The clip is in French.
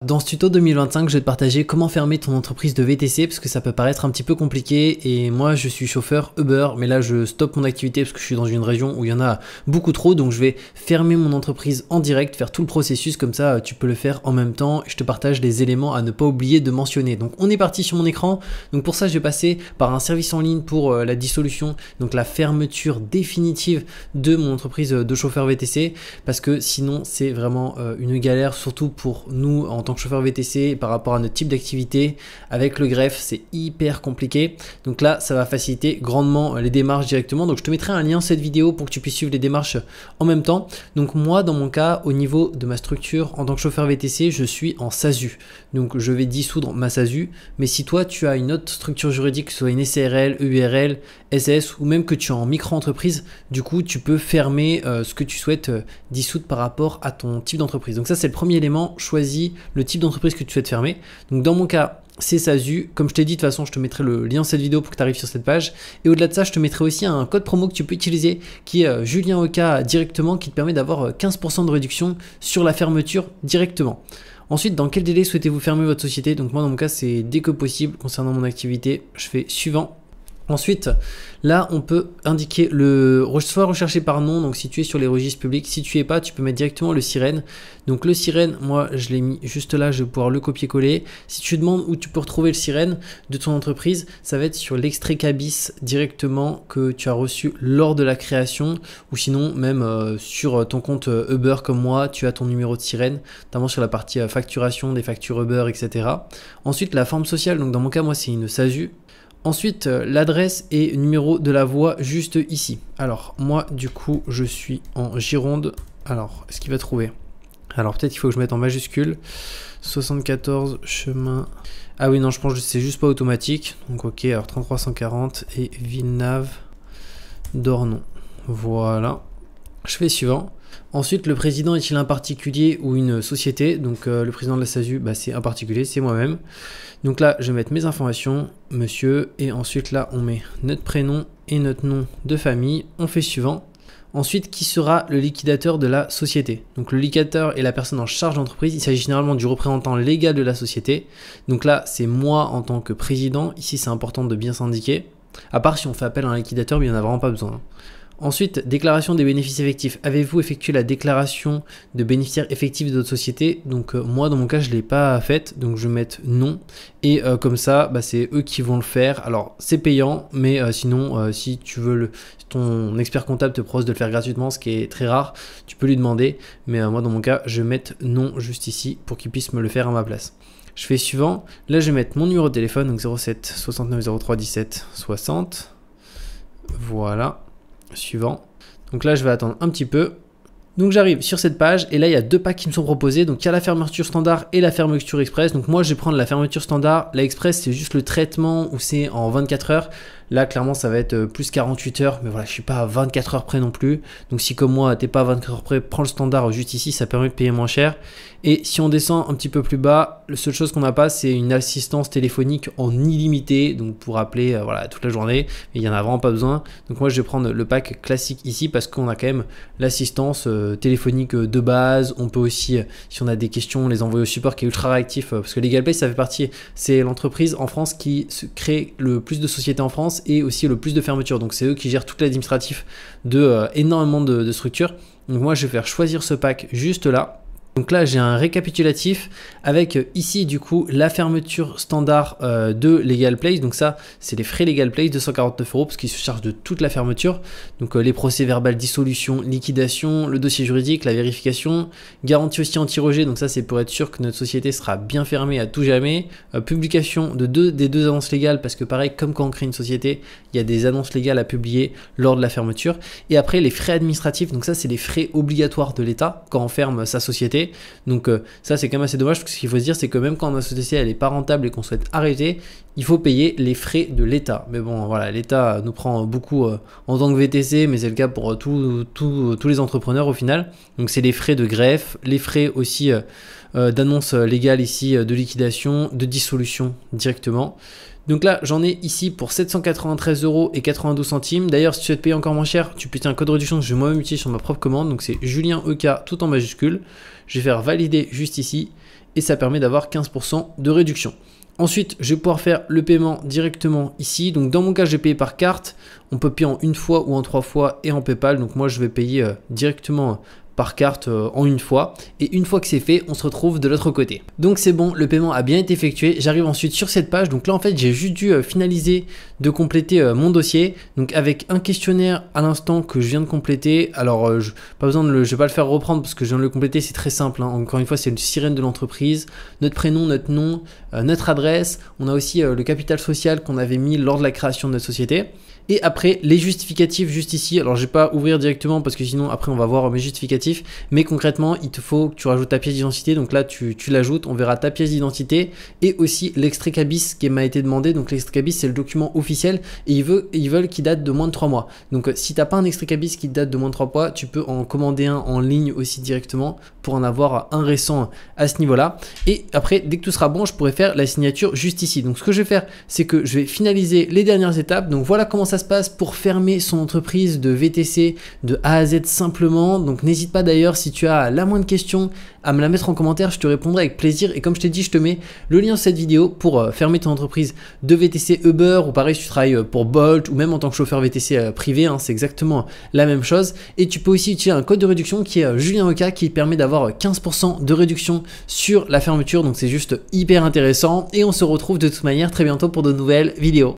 Dans ce tuto 2025, je vais te partager comment fermer ton entreprise de VTC parce que ça peut paraître un petit peu compliqué et moi je suis chauffeur Uber mais là je stoppe mon activité parce que je suis dans une région où il y en a beaucoup trop, donc je vais fermer mon entreprise en direct, faire tout le processus, comme ça tu peux le faire en même temps et je te partage les éléments à ne pas oublier de mentionner. Donc on est parti sur mon écran, donc pour ça je vais passer par un service en ligne pour la dissolution, donc la fermeture définitive de mon entreprise de chauffeur VTC, parce que sinon c'est vraiment une galère, surtout pour nous en tant que chauffeur VTC par rapport à notre type d'activité. Avec le greffe c'est hyper compliqué, donc là ça va faciliter grandement les démarches directement. Donc je te mettrai un lien cette vidéo pour que tu puisses suivre les démarches en même temps. Donc moi dans mon cas, au niveau de ma structure en tant que chauffeur VTC, je suis en SASU, donc je vais dissoudre ma SASU. Mais si toi tu as une autre structure juridique, que ce soit une SARL, EURL, SS ou même que tu es en micro-entreprise, du coup tu peux fermer ce que tu souhaites dissoudre par rapport à ton type d'entreprise. Donc ça c'est le premier élément, choisis le type d'entreprise que tu souhaites fermer. Donc dans mon cas c'est SASU, comme je t'ai dit, de toute façon je te mettrai le lien de cette vidéo pour que tu arrives sur cette page, et au-delà de ça je te mettrai aussi un code promo que tu peux utiliser qui est Julien Oka directement, qui te permet d'avoir 15% de réduction sur la fermeture directement. Ensuite, dans quel délai souhaitez-vous fermer votre société? Donc moi dans mon cas c'est dès que possible. Concernant mon activité, je fais suivant. Ensuite, là, on peut indiquer soit recherché par nom, donc si tu es sur les registres publics. Si tu es pas, tu peux mettre directement le sirène. Donc le sirène, moi, je l'ai mis juste là, je vais pouvoir le copier-coller. Si tu demandes où tu peux retrouver le sirène de ton entreprise, ça va être sur l'extrait cabis directement que tu as reçu lors de la création, ou sinon même sur ton compte Uber comme moi, tu as ton numéro de sirène, notamment sur la partie facturation des factures Uber, etc. Ensuite, la forme sociale, donc dans mon cas, moi, c'est une SASU. Ensuite, l'adresse et numéro de la voie juste ici. Alors, moi, du coup, je suis en Gironde. Alors, est-ce qu'il va trouver? Alors, peut-être qu'il faut que je mette en majuscule. 74 chemin. Ah oui, non, je pense que c'est juste pas automatique. Donc, ok, alors 3340 et Villeneuve d'Ornon. Voilà. Je fais suivant. Ensuite, le président est-il un particulier ou une société? Donc, le président de la SASU, c'est un particulier, c'est moi-même. Donc là, je vais mettre mes informations, monsieur, et ensuite là, on met notre prénom et notre nom de famille. On fait suivant. Ensuite, qui sera le liquidateur de la société? Donc le liquidateur est la personne en charge de l'entreprise. Il s'agit généralement du représentant légal de la société. Donc là, c'est moi en tant que président. Ici, c'est important de bien s'indiquer. À part si on fait appel à un liquidateur, mais il n'y en a vraiment pas besoin. Ensuite, déclaration des bénéfices effectifs. Avez-vous effectué la déclaration de bénéficiaires effectifs de votre société? Donc moi dans mon cas je ne l'ai pas faite, donc je vais mettre non. Et comme ça, c'est eux qui vont le faire. Alors c'est payant, mais sinon si tu veux ton expert comptable te propose de le faire gratuitement, ce qui est très rare, tu peux lui demander. Mais moi dans mon cas je vais mettre non juste ici pour qu'il puisse me le faire à ma place. Je fais suivant. Là je vais mettre mon numéro de téléphone, donc 07 69 03 17 60. Voilà. Suivant. Donc là je vais attendre un petit peu. Donc j'arrive sur cette page et là il y a deux packs qui me sont proposés. Donc il y a la fermeture standard et la fermeture express. Donc moi je vais prendre la fermeture standard. La express c'est juste le traitement où c'est en 24 heures. Là clairement ça va être plus 48 heures. Mais voilà, je suis pas à 24 heures près non plus. Donc si comme moi t'es pas à 24 heures près, prends le standard juste ici, ça permet de payer moins cher. Et si on descend un petit peu plus bas, la seule chose qu'on n'a pas c'est une assistance téléphonique en illimité. Donc pour appeler voilà, toute la journée. Mais il n'y en a vraiment pas besoin. Donc moi je vais prendre le pack classique ici parce qu'on a quand même l'assistance téléphonique de base. On peut aussi, si on a des questions, les envoyer au support qui est ultra réactif, parce que LegalPay ça fait partie, c'est l'entreprise en France qui crée le plus de sociétés en France et aussi le plus de fermetures. Donc c'est eux qui gèrent tout l'administratif de énormément de structures. Donc moi je vais faire choisir ce pack juste là. Donc là j'ai un récapitulatif avec ici du coup la fermeture standard de LegalPlace. Donc ça c'est les frais LegalPlace, 249 € parce qu'ils se chargent de toute la fermeture. Donc les procès verbal, dissolution, liquidation, le dossier juridique, la vérification, garantie aussi anti-rejet. Donc ça c'est pour être sûr que notre société sera bien fermée à tout jamais. Publication de des deux annonces légales, parce que pareil comme quand on crée une société, il y a des annonces légales à publier lors de la fermeture. Et après les frais administratifs, donc ça c'est les frais obligatoires de l'État quand on ferme sa société. Donc ça c'est quand même assez dommage, parce que ce qu'il faut se dire c'est que même quand notre société elle est pas rentable et qu'on souhaite arrêter, il faut payer les frais de l'État. Mais bon voilà, l'État nous prend beaucoup en tant que VTC, mais c'est le cas pour tous les entrepreneurs au final. Donc c'est les frais de greffe, les frais aussi d'annonce légale ici, de liquidation, de dissolution directement. Donc là, j'en ai ici pour 793 € et 92 centimes. D'ailleurs, si tu souhaites payer encore moins cher, tu peux utiliser un code de réduction que je vais moi-même utiliser sur ma propre commande. Donc c'est Julien EK tout en majuscule. Je vais faire valider juste ici. et ça permet d'avoir 15% de réduction. Ensuite, je vais pouvoir faire le paiement directement ici. Donc dans mon cas, j'ai payé par carte. On peut payer en une fois ou en 3 fois et en PayPal. Donc moi, je vais payer directement par carte en une fois, et une fois que c'est fait, on se retrouve de l'autre côté. Donc c'est bon, le paiement a bien été effectué. J'arrive ensuite sur cette page. Donc là en fait j'ai juste dû finaliser de compléter mon dossier, donc avec un questionnaire à l'instant que je viens de compléter. Alors pas besoin de je vais pas le faire reprendre parce que je viens de le compléter, c'est très simple, hein. Encore une fois, c'est le sirène de l'entreprise, notre prénom, notre nom, notre adresse. On a aussi le capital social qu'on avait mis lors de la création de notre société. Et après, les justificatifs juste ici. Alors, je vais pas ouvrir directement parce que sinon, après, on va voir mes justificatifs. Mais concrètement, il te faut que tu rajoutes ta pièce d'identité. Donc là, tu l'ajoutes. On verra ta pièce d'identité et aussi l'extrait cabis qui m'a été demandé. Donc, l'extrait cabis, c'est le document officiel et ils veulent qu'il date de moins de 3 mois. Donc, si tu n'as pas un extrait cabis qui date de moins de 3 mois, tu peux en commander un en ligne aussi directement pour en avoir un récent à ce niveau-là. Et après, dès que tout sera bon, je pourrai faire la signature juste ici. Donc, ce que je vais faire, c'est que je vais finaliser les dernières étapes. Donc, voilà comment ça se passe pour fermer son entreprise de VTC de A à Z simplement. Donc n'hésite pas d'ailleurs, si tu as la moindre question, à me la mettre en commentaire, je te répondrai avec plaisir. Et comme je t'ai dit, je te mets le lien de cette vidéo pour fermer ton entreprise de VTC Uber, ou pareil si tu travailles pour Bolt ou même en tant que chauffeur VTC privé, hein, c'est exactement la même chose. Et tu peux aussi utiliser un code de réduction qui est JulienOka, qui permet d'avoir 15% de réduction sur la fermeture. Donc c'est juste hyper intéressant et on se retrouve de toute manière très bientôt pour de nouvelles vidéos.